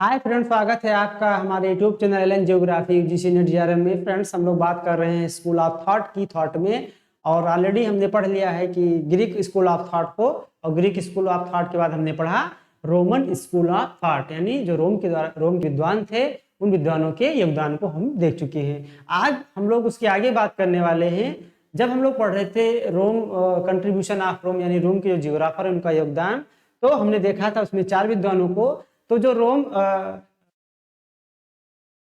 Hi friends, स्वागत है आपका हमारे YouTube channel Allen geography UGC NET GRM में। फ्रेंड्स, हम लोग बात कर रहे हैं स्कूल ऑफ थॉट की थॉट में। और ऑलरेडी हमने पढ़ लिया है कि ग्रीक स्कूल ऑफ थॉट को, और ग्रीक स्कूल ऑफ थॉट के बाद हमने पढ़ा रोमन स्कूल ऑफ थॉट, यानी जो रोम के विद्वान थे उन विद्वानों के योगदान को हम देख चुके हैं। आज हम लोग उसके आगे बात करने वाले हैं। जब हम लोग पढ़ रहे थे रोम कंट्रीब्यूशन ऑफ रोम, यानी रोम के जो जियोग्राफर उनका योगदान, तो हमने देखा था उसमें 4 विद्वानों को। तो जो रोम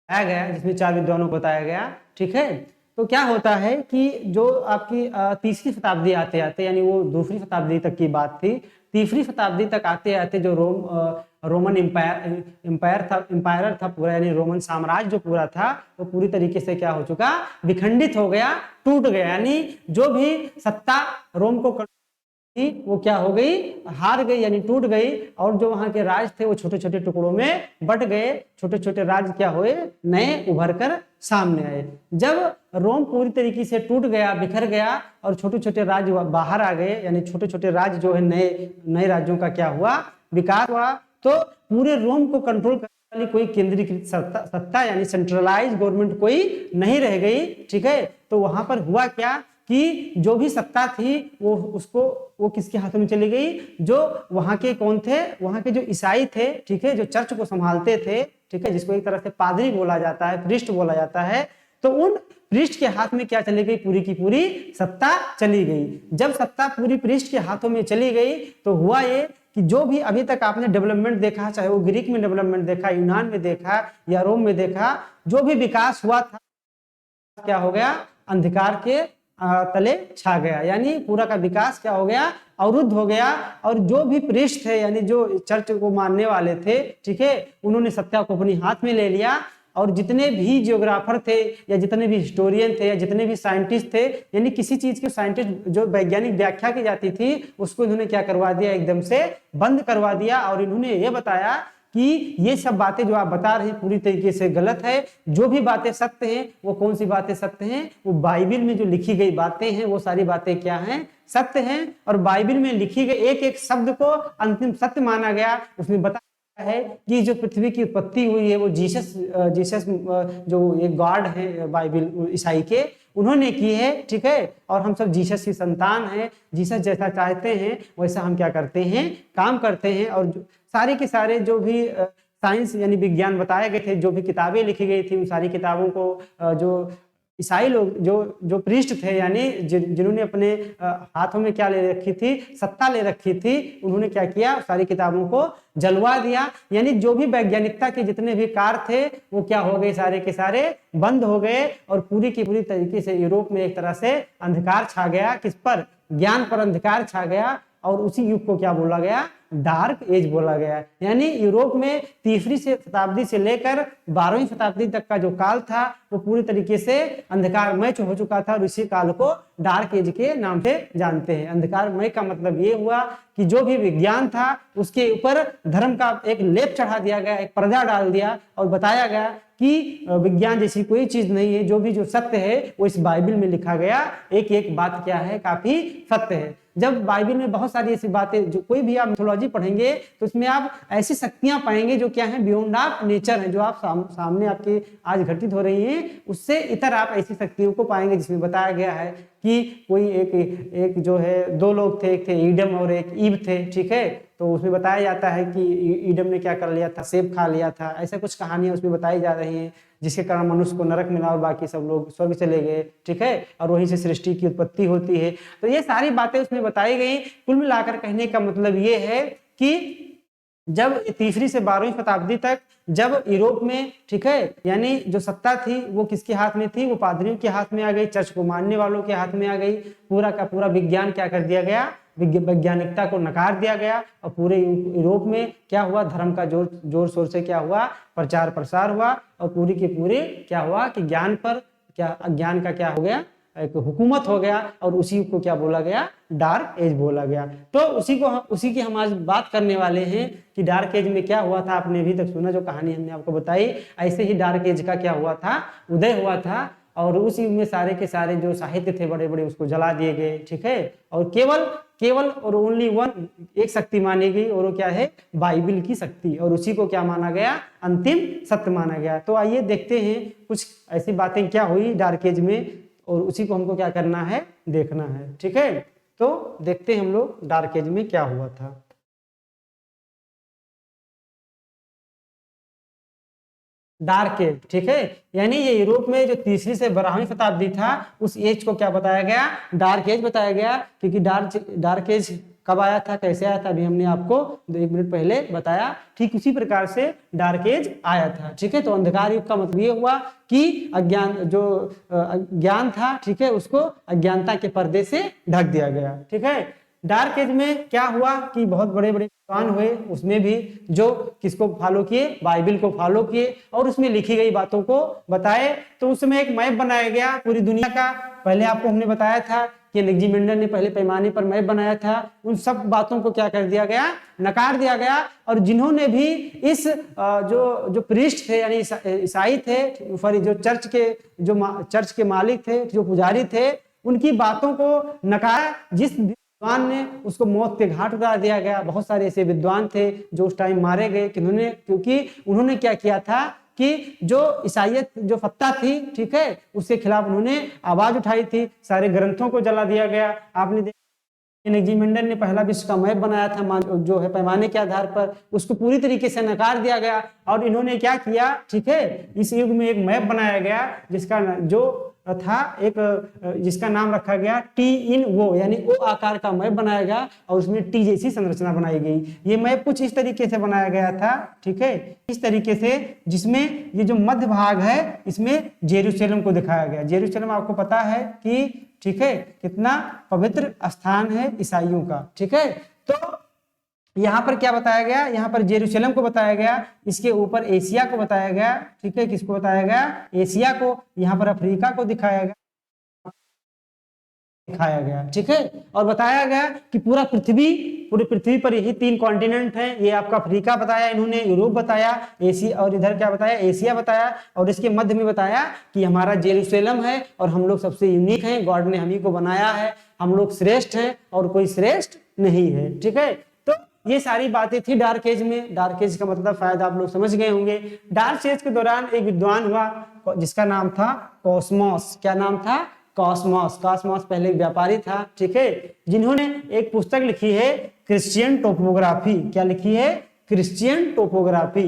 आया गया जिसमें 4 विद्वानों को बताया गया, ठीक है। तो क्या होता है कि जो आपकी तीसरी शताब्दी आते आते, यानी वो दूसरी शताब्दी तक की बात थी, तीसरी शताब्दी तक आते आते जो रोमन एम्पायर था पूरा, यानी रोमन साम्राज्य जो पूरा था वो पूरी तरीके से क्या हो चुका, विखंडित हो गया, टूट गया। यानी जो भी सत्ता रोम को वो क्या हो गई, हार गई, यानी टूट गई। और जो वहां के राज थे वो छोटे छोटे टुकड़ों में बट गए। छोटे छोटे राज क्या हुए, नए उभर कर सामने आए। जब रोम पूरी तरीके से टूट गया, बिखर गया और छोटे छोटे राज्य बाहर आ गए, यानी छोटे छोटे राज्य जो है नए राज्यों का क्या हुआ, विकास हुआ। तो पूरे रोम को कंट्रोल करने वाली कोई केंद्रीकृत सत्ता यानी सेंट्रलाइज गवर्नमेंट कोई नहीं रह गई, ठीक है। तो वहां पर हुआ क्या कि जो भी सत्ता थी वो किसके हाथों में चली गई, जो वहां के कौन थे, वहां के जो ईसाई थे, ठीक है, जो चर्च को संभालते थे, ठीक है, जिसको एक तरह से पादरी बोला जाता है, प्रीस्ट बोला जाता है। तो उन प्रीस्ट के हाथ में क्या चली गई, पूरी की पूरी सत्ता चली गई। जब सत्ता पूरी प्रीस्ट के हाथों में चली गई तो हुआ ये कि जो भी अभी तक आपने डेवलपमेंट देखा, चाहे वो ग्रीक में डेवलपमेंट देखा, यूनान में देखा या रोम में देखा, जो भी विकास हुआ था क्या हो गया, अंधकार के तले छा गया। यानी पूरा का विकास क्या हो गया, अवरुद्ध हो गया। और जो भी प्रीस्ट थे, यानी जो चर्च को मानने वाले थे, ठीक है, उन्होंने सत्ता को अपने हाथ में ले लिया। और जितने भी जियोग्राफर थे या जितने भी हिस्टोरियन थे या जितने भी साइंटिस्ट थे, यानी किसी चीज के साइंटिस्ट जो वैज्ञानिक व्याख्या की जाती थी उसको इन्होंने क्या करवा दिया, एकदम से बंद करवा दिया। और इन्होंने ये बताया कि ये सब बातें जो आप बता रहे हैं पूरी तरीके से गलत है। जो भी बातें सत्य हैं, वो कौन सी बातें सत्य हैं, वो बाइबिल में जो लिखी गई बातें हैं वो सारी बातें क्या हैं, सत्य हैं। और बाइबिल में लिखी गई एक एक शब्द को अंतिम सत्य माना गया। उसमें बताया है कि जो पृथ्वी की उत्पत्ति हुई है वो जीसस जो एक गॉड है बाइबिल ईसाई के, उन्होंने की है, ठीक है। और हम सब जीसस की संतान हैं। जीसस जैसा चाहते हैं वैसा हम क्या करते हैं, काम करते हैं। और सारे के सारे जो भी साइंस यानी विज्ञान बताए गए थे, जो भी किताबें लिखी गई थी, उन सारी किताबों को जो ईसाई लोग जो प्रीस्ट थे, यानी जिन्होंने अपने हाथों में क्या ले रखी थी, सत्ता ले रखी थी, उन्होंने क्या किया, सारी किताबों को जलवा दिया। यानी जो भी वैज्ञानिकता के जितने भी कार्य थे वो क्या हो गए, सारे के सारे बंद हो गए। और पूरी की पूरी तरीके से यूरोप में एक तरह से अंधकार छा गया। किस पर, ज्ञान पर अंधकार छा गया। और उसी युग को क्या बोला गया, डार्क एज बोला गया। यानी यूरोप में तीसरी शताब्दी से लेकर 12वीं शताब्दी तक का जो काल था वो पूरी तरीके से अंधकारमय हो चुका था। और इसी काल को डार्क एज के नाम से जानते हैं। अंधकारमय का मतलब ये हुआ कि जो भी विज्ञान था उसके ऊपर धर्म का एक लेप चढ़ा दिया गया, एक पर्दा डाल दिया और बताया गया कि विज्ञान जैसी कोई चीज नहीं है, जो भी जो सत्य है वो इस बाइबिल में लिखा गया, एक एक बात क्या है, काफी सत्य है। जब बाइबिल में बहुत सारी ऐसी बातें, जो कोई भी आप मिथोलॉजी पढ़ेंगे तो उसमें आप ऐसी शक्तियां पाएंगे जो क्या है, बियॉन्ड ऑफ नेचर है, जो आप सामने आपके आज घटित हो रही हैं, उससे इतर आप ऐसी शक्तियों को पाएंगे जिसमें बताया गया है कि कोई एक जो है, 2 लोग थे, एक थे ईडम और एक ईव थे, ठीक है। तो उसमें बताया जाता है कि ईडम ने क्या कर लिया था, सेब खा लिया था। ऐसा कुछ कहानियां उसमें बताई जा रही हैं, जिसके कारण मनुष्य को नरक मिला और बाकी सब लोग स्वर्ग चले गए, ठीक है। और वहीं से सृष्टि की उत्पत्ति होती है। तो ये सारी बातें उसमें बताई गई। कुल मिलाकर कहने का मतलब ये है कि जब तीसरी से 12वीं शताब्दी तक जब यूरोप में, ठीक है, यानी जो सत्ता थी वो किसके हाथ में थी, वो पादरियों के हाथ में आ गई, चर्च को मानने वालों के हाथ में आ गई। पूरा का पूरा विज्ञान क्या कर दिया गया, वैज्ञानिकता को नकार दिया गया। और पूरे यूरोप में क्या हुआ, धर्म का जोर शोर से क्या हुआ, प्रचार प्रसार हुआ। और पूरी की पूरी क्या हुआ कि ज्ञान पर क्या, अज्ञान का क्या हो गया, एक हुकूमत हो गया। और उसी को क्या बोला गया, डार्क एज बोला गया। तो उसी की हम आज बात करने वाले हैं कि डार्क एज में क्या हुआ था। आपने अभी तक सुना जो कहानी हमने आपको बताई, ऐसे ही डार्क एज का क्या हुआ था, उदय हुआ था। और उस युग में सारे के सारे जो साहित्य थे बड़े बड़े उसको जला दिए गए, ठीक है। और केवल केवल और ओनली वन एक शक्ति मानी गई, और वो क्या है, बाइबिल की शक्ति, और उसी को क्या माना गया, अंतिम सत्य माना गया। तो आइए देखते हैं कुछ ऐसी बातें क्या हुई डार्क एज में, और उसी को हमको क्या करना है, देखना है, ठीक है। तो देखते हैं हम लोग डार्क एज में क्या हुआ था। डार्क एज, ठीक है, यानी ये यूरोप में जो तीसरी से 12वीं शताब्दी था उस एज को क्या बताया गया, डार्क एज बताया गया। क्योंकि डार्क एज कब आया था, कैसे आया था, अभी हमने आपको 1 मिनट पहले बताया। ठीक उसी प्रकार से डार्क एज आया था, ठीक है। तो अंधकार युग का मतलब ये हुआ कि अज्ञान जो ज्ञान था, ठीक है, उसको अज्ञानता के पर्दे से ढक दिया गया, ठीक है। डार्क एज में क्या हुआ कि बहुत बड़े बड़े विद्वान हुए, उसमें भी जो किसको फॉलो किए, बाइबिल को फॉलो किए और उसमें लिखी गई बातों को बताए। तो उसमें एक मैप बनाया गया पूरी दुनिया का। पहले आपको हमने बताया था कि एलेक्जेंडर ने पहले पैमाने पर मैप बनाया था। उन सब बातों को क्या कर दिया गया, नकार दिया गया। और जिन्होंने भी इस जो प्रीस्ट थे यानी ईसाई थे, सॉरी जो चर्च के मालिक थे, जो पुजारी थे, उनकी बातों को नकारा। जिस विद्वान ने उसको मौत के घाट उतार दिया गया। बहुत सारे ऐसे विद्वान थे जो उस टाइम मारे गए, क्योंकि उन्होंने क्या किया था कि जो ईसाईयत जो फत्ता थी, ठीक है, उसके खिलाफ उन्होंने आवाज उठाई थी। सारे ग्रंथों को जला दिया गया। आपने देखा एलेक्जेंडर ने पहला विश्व का मैप बनाया था जो है पैमाने के आधार पर, उसको पूरी तरीके से नकार दिया गया। और इन्होंने क्या किया, ठीक है, इस युग में एक मैप बनाया गया जिसका जो था एक जिसका नाम रखा गया टी इन वो, यानी ओ आकार का मैप बनाया गया और उसमें टी जैसी संरचना बनाई गई। ये मैप कुछ इस तरीके से बनाया गया था, ठीक है, इस तरीके से, जिसमें ये जो मध्य भाग है इसमें जेरूशलेम को दिखाया गया। जेरूशलेम आपको पता है कि, ठीक है, कितना पवित्र स्थान है ईसाइयों का, ठीक है। तो यहाँ पर क्या बताया गया, यहाँ पर जेरूशलेम को बताया गया, इसके ऊपर एशिया को बताया गया, ठीक है, किसको बताया गया, एशिया को। यहाँ पर अफ्रीका को दिखाया गया, ठीक है। और बताया गया कि पूरी पृथ्वी पर यही 3 कॉन्टिनेंट हैं। ये आपका अफ्रीका बताया इन्होंने, यूरोप बताया, एशिया, और इधर क्या बताया, एशिया बताया। और इसके मध्य में बताया कि हमारा जेरूशलेम है और हम लोग सबसे यूनिक हैं, गॉड ने हम ही को बनाया है, हम लोग श्रेष्ठ हैं और कोई श्रेष्ठ नहीं है, ठीक है। तो ये सारी बातें थी डार्क एज में। डार्क एज का मतलब शायद आप लोग समझ गए होंगे। डार्क एज के दौरान एक विद्वान हुआ जिसका नाम था कॉस्मोस। क्या नाम था, कॉस्मोस। कॉस्मोस पहले एक व्यापारी था, ठीक है, जिन्होंने एक पुस्तक लिखी है क्रिश्चियन टोपोग्राफी। क्या लिखी है, क्रिश्चियन टोपोग्राफी।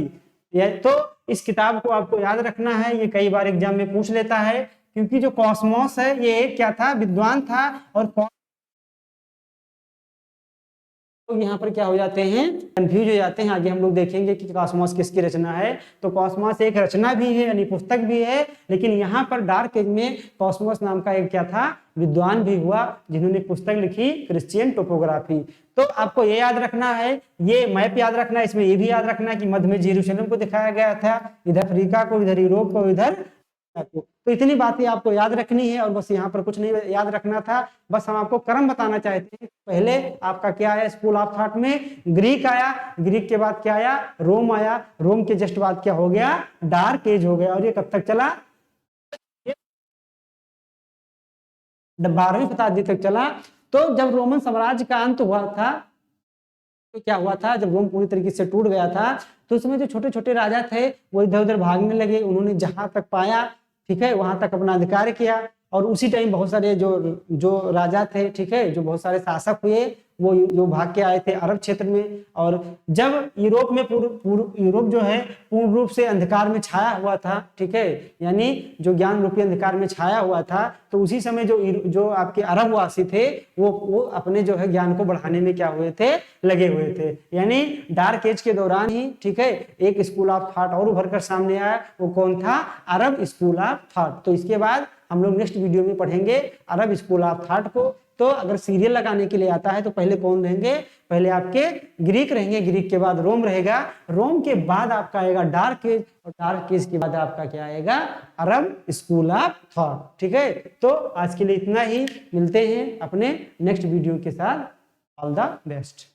तो इस किताब को आपको याद रखना है, ये कई बार एग्जाम में पूछ लेता है। क्योंकि जो कॉस्मोस है ये एक क्या था, विद्वान था। और तो यहाँ पर क्या हो जाते हैं, कंफ्यूज हो जाते हैं। आगे हम लोग देखेंगे कि कॉस्मोस किसकी रचना है। तो कॉस्मोस एक रचना भी है यानी पुस्तक भी है, लेकिन यहाँ पर डार्क एज में कॉस्मोस नाम का एक क्या था, विद्वान भी हुआ जिन्होंने पुस्तक लिखी क्रिश्चियन टोपोग्राफी। तो आपको ये याद रखना है, ये मैप याद रखना है, इसमें ये भी याद रखना है कि मध्य में जेरूशलेम को दिखाया गया था, इधर अफ्रीका को, इधर यूरोप को, इधर को। तो इतनी बातें आपको याद रखनी है और बस यहाँ पर कुछ नहीं याद रखना था। बस हम आपको क्रम बताना चाहते हैं। पहले आपका क्या आया स्कूल ऑफ थॉट में, ग्रीक आया, ग्रीक के बाद क्या आया, रोम आया, रोम के जस्ट बाद क्या हो गया, डार्क एज हो गया। और ये कब तक चला, 12वीं शताब्दी तक चला। तो जब रोमन साम्राज्य का अंत हुआ था तो क्या हुआ था, जब रोम पूरी तरीके से टूट गया था तो उसमें जो छोटे छोटे राजा थे वो इधर उधर भागने लगे। उन्होंने जहां तक पाया, ठीक है, वहां तक अपना अधिकार किया। और उसी टाइम बहुत सारे जो राजा थे, ठीक है, जो बहुत सारे शासक हुए, वो जो भाग के आए थे अरब क्षेत्र में। और जब यूरोप में यूरोप जो है पूर्ण रूप से अंधकार में छाया हुआ था, ठीक है, यानी जो ज्ञान रूपी अंधकार में छाया हुआ था, तो उसी समय जो आपके अरबवासी थे वो अपने जो है ज्ञान को बढ़ाने में क्या हुए थे, लगे हुए थे। यानी डार्क एज के दौरान ही, ठीक है, एक स्कूल ऑफ थॉट और उभर कर सामने आया। वो कौन था, अरब स्कूल ऑफ थॉट। तो इसके बाद हम लोग नेक्स्ट वीडियो में पढ़ेंगे अरब स्कूल ऑफ थॉट को। तो अगर सीरियल लगाने के लिए आता है तो पहले कौन रहेंगे, पहले आपके ग्रीक रहेंगे, ग्रीक के बाद रोम रहेगा, रोम के बाद आपका आएगा डार्क एज, और डार्क एज के बाद आपका क्या आएगा, अरब स्कूल ऑफ थॉट। ठीक है, तो आज के लिए इतना ही, मिलते हैं अपने नेक्स्ट वीडियो के साथ। All the best.